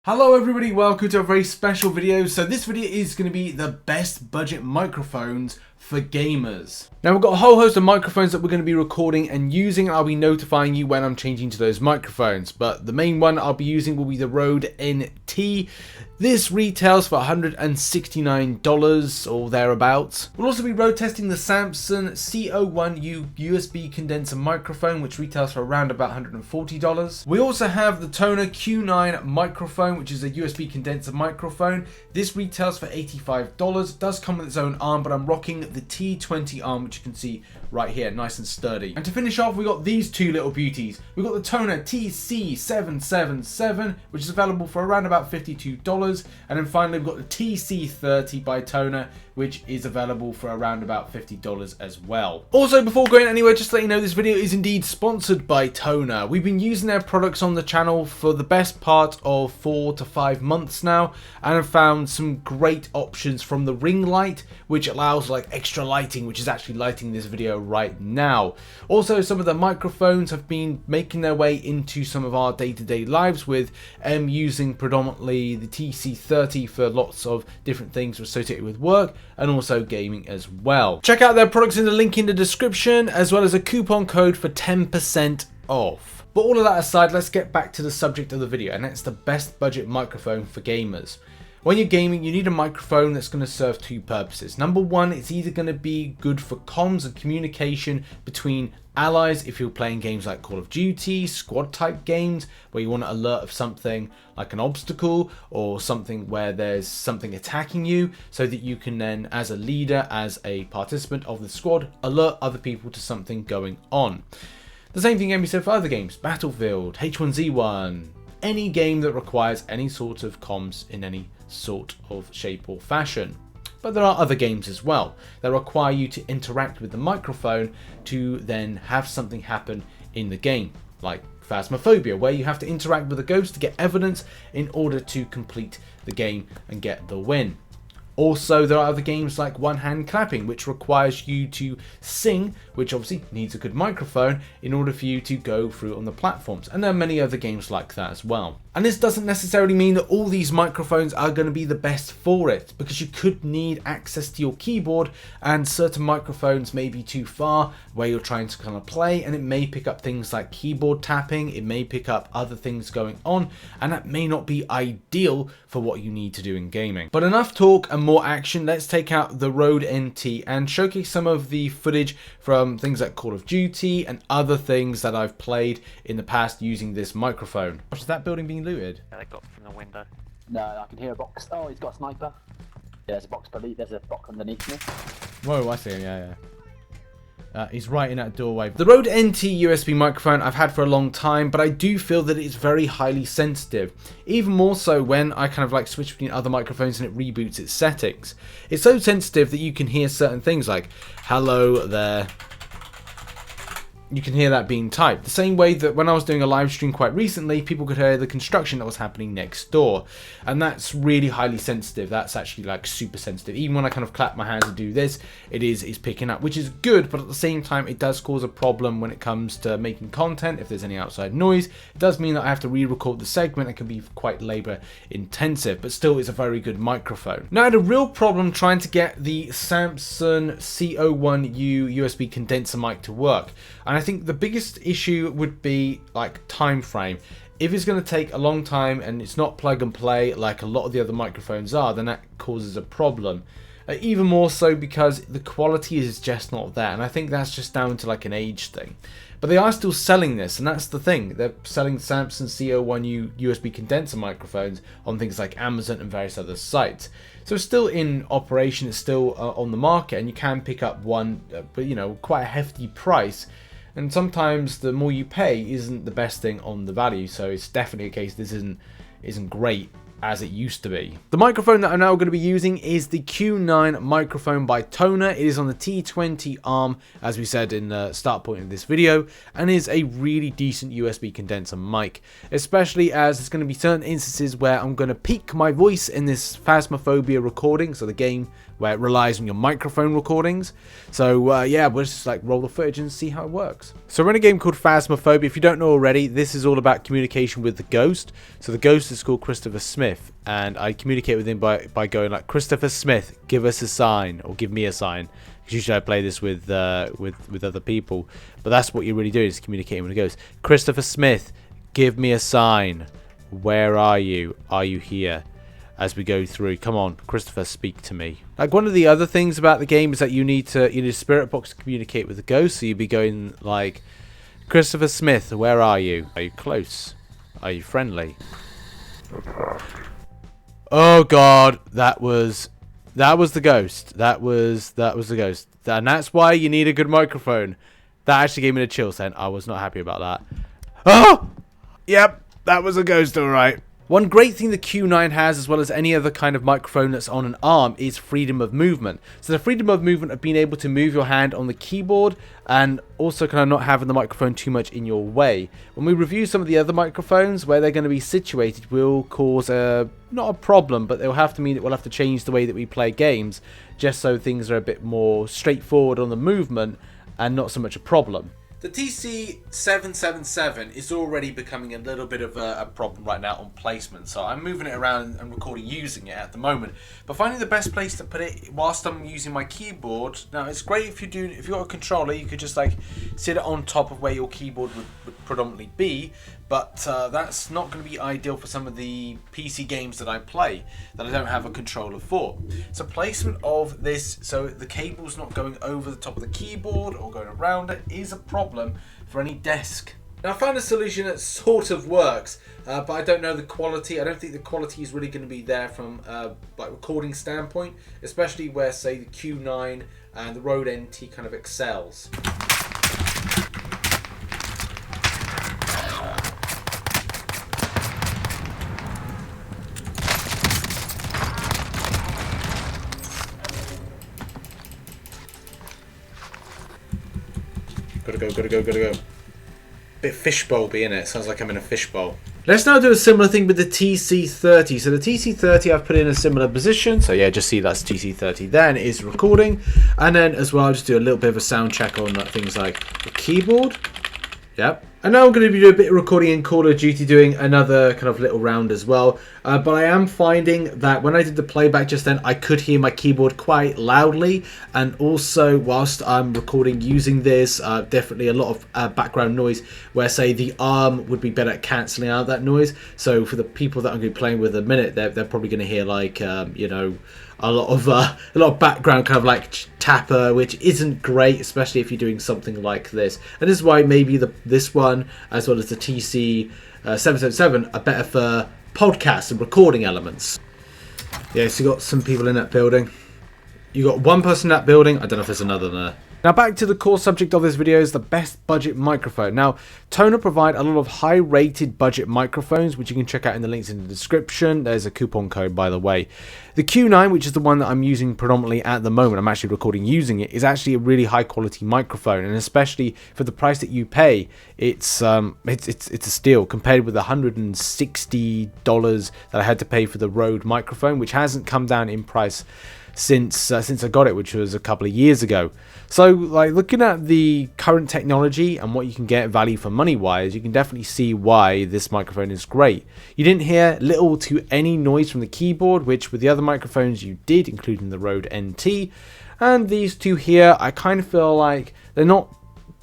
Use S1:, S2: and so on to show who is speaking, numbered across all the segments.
S1: Hello everybody, welcome to a very special video. So this video is going to be the best budget microphones for gamers. Now we've got a whole host of microphones that we're going to be recording and using. I'll be notifying you when I'm changing to those microphones, but the main one I'll be using will be the Rode NT. This retails for $169 or thereabouts. We'll also be road testing the Samsung CO1U USB condenser microphone, which retails for around about $140. We also have the TONOR Q9 microphone, which is a USB condenser microphone. This retails for $85. It does come with its own arm, but I'm rocking the T20 arm, which you can see right here, nice and sturdy. And to finish off, we got these two little beauties. We got the TONOR TC777, which is available for around about $52. And then finally, we've got the TC30 by TONOR, which is available for around about $50 as well. Also, before going anywhere, just to let you know, this video is indeed sponsored by TONOR. We've been using their products on the channel for the best part of 4 to 5 months now, and have found some great options from the ring light, which allows like extra lighting, which is actually lighting this video right now. Also, some of the microphones have been making their way into some of our day-to-day lives, with using predominantly the TC30 for lots of different things associated with work and also gaming as well. Check out their products in the link in the description, as well as a coupon code for 10% off. But all of that aside, let's get back to the subject of the video, and that's the best budget microphone for gamers. When you're gaming, you need a microphone that's going to serve two purposes. Number one, it's either going to be good for comms and communication between allies if you're playing games like Call of Duty, squad type games, where you want to alert of something like an obstacle or something where there's something attacking you, so that you can then, as a leader, as a participant of the squad, alert other people to something going on. The same thing can be said for other games, Battlefield, H1Z1, any game that requires any sort of comms in any sort of shape or fashion. But there are other games as well that require you to interact with the microphone to then have something happen in the game, like Phasmophobia, where you have to interact with a ghost to get evidence in order to complete the game and get the win. Also, there are other games like One Hand Clapping, which requires you to sing, which obviously needs a good microphone in order for you to go through on the platforms. And there are many other games like that as well. And this doesn't necessarily mean that all these microphones are going to be the best for it, because you could need access to your keyboard, and certain microphones may be too far where you're trying to kind of play, and it may pick up things like keyboard tapping, it may pick up other things going on, and that may not be ideal for what you need to do in gaming. But enough talk and more action. Let's take out the Rode NT and showcase some of the footage from things like Call of Duty and other things that I've played in the past using this microphone. Is that building being looted?
S2: Yeah, they got from the window.
S3: No, I can hear a box. Oh, he's got a sniper. Yeah, there's a box beneath. There's a box underneath me.
S1: Whoa, I see him. Yeah. He's right in that doorway. The Rode NT USB microphone I've had for a long time, but I do feel that it's very highly sensitive. Even more so when I kind of like switch between other microphones and it reboots its settings. It's so sensitive that you can hear certain things like, hello there. You can hear that being typed. The same way that when I was doing a live stream quite recently, people could hear the construction that was happening next door. And that's really highly sensitive. That's actually like super sensitive. Even when I kind of clap my hands and do this, it's picking up, which is good, but at the same time, it does cause a problem when it comes to making content. If there's any outside noise, it does mean that I have to re-record the segment. It can be quite labor intensive, but still it's a very good microphone. Now, I had a real problem trying to get the Samsung CO1U USB condenser mic to work. And I think the biggest issue would be like time frame. If it's going to take a long time and it's not plug and play like a lot of the other microphones are, then that causes a problem. Even more so because the quality is just not there, and I think that's just down to like an age thing. But they are still selling this, and that's the thing. They're selling Samsung CO1U USB condenser microphones on things like Amazon and various other sites. So it's still in operation, it's still on the market, and you can pick up one, but quite a hefty price. And sometimes the more you pay isn't the best thing on the value, so it's definitely a case this isn't great as it used to be. The microphone that I'm now going to be using is the Q9 microphone by TONOR. It is on the T20 arm, as we said in the start point of this video, and is a really decent USB condenser mic, especially as there's going to be certain instances where I'm going to peak my voice in this Phasmophobia recording, so the game where it relies on your microphone recordings. So yeah, we'll just like roll the footage and see how it works. So we're in a game called Phasmophobia. If you don't know already, this is all about communication with the ghost. So the ghost is called Christopher Smith, and I communicate with him by going like, Christopher Smith, give us a sign, or give me a sign. Because usually I play this with other people, but that's what you're really doing, is communicating with the ghost. Christopher Smith, give me a sign. Where are you? Are you here? As we go through, come on, Christopher, speak to me. Like, one of the other things about the game is that you need a spirit box to communicate with the ghost. So you'd be going like, Christopher Smith, where are you? Are you close? Are you friendly? Oh God, that was the ghost. That was the ghost, and that's why you need a good microphone. That actually gave me the chills. Then I was not happy about that. Oh, yep, that was a ghost, all right. One great thing the Q9 has, as well as any other kind of microphone that's on an arm, is freedom of movement. So the freedom of movement of being able to move your hand on the keyboard, and also kind of not having the microphone too much in your way. When we review some of the other microphones, where they're going to be situated will cause not a problem, but they'll have to mean that we'll have to change the way that we play games, just so things are a bit more straightforward on the movement and not so much a problem. The TC777 is already becoming a little bit of a problem right now on placement, so I'm moving it around and recording using it at the moment. But finding the best place to put it whilst I'm using my keyboard. Now, it's great if you've got a controller, you could just like sit it on top of where your keyboard would predominantly be. But that's not going to be ideal for some of the PC games that I play that I don't have a controller for. So placement of this, so the cable's not going over the top of the keyboard or going around it, is a problem for any desk. Now, I found a solution that sort of works, but I don't know the quality. I don't think the quality is really going to be there from like recording standpoint, especially where, say, the Q9 and the Rode NT kind of excels. Gotta go. Bit fishbowl-y, innit? Sounds like I'm in a fishbowl. Let's now do a similar thing with the TC30. So the TC30 I've put in a similar position. So yeah, just see that's TC30 there, and it is recording. And then as well, I'll just do a little bit of a sound check on things like the keyboard. Yep. And now I'm going to be doing a bit of recording in Call of Duty, doing another kind of little round as well. But I am finding that when I did the playback just then, I could hear my keyboard quite loudly. And also, whilst I'm recording using this, definitely a lot of background noise, where, say, the arm would be better at cancelling out that noise. So for the people that I'm going to be playing with in a minute, they're probably going to hear, like, you know, a lot of background kind of like tapper, which isn't great, especially if you're doing something like this. And this is why maybe this one, as well as the TC777, are better for podcasts and recording elements. Yeah, so you got some people in that building. You got one person in that building. I don't know if there's another there. Now back to the core subject of this video, is the best budget microphone. Now, TONOR provide a lot of high rated budget microphones, which you can check out in the links in the description. There's a coupon code, by the way. The Q9, which is the one that I'm using predominantly at the moment, I'm actually recording using it, is actually a really high quality microphone, and especially for the price that you pay, it's a steal compared with the $160 that I had to pay for the Rode microphone, which hasn't come down in price since I got it, which was a couple of years ago. So, like, looking at the current technology and what you can get value for money wise, you can definitely see why this microphone is great. You didn't hear little to any noise from the keyboard, which with the other microphones you did, including the Rode NT. And these two here, I kind of feel like they're not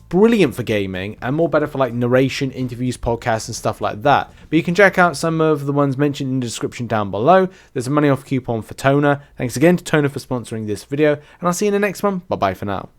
S1: brilliant for gaming and more better for like narration, interviews, podcasts and stuff like that. But you can check out some of the ones mentioned in the description down below. There's a money off coupon for TONOR. Thanks again to TONOR for sponsoring this video, and I'll see you in the next one. Bye bye for now.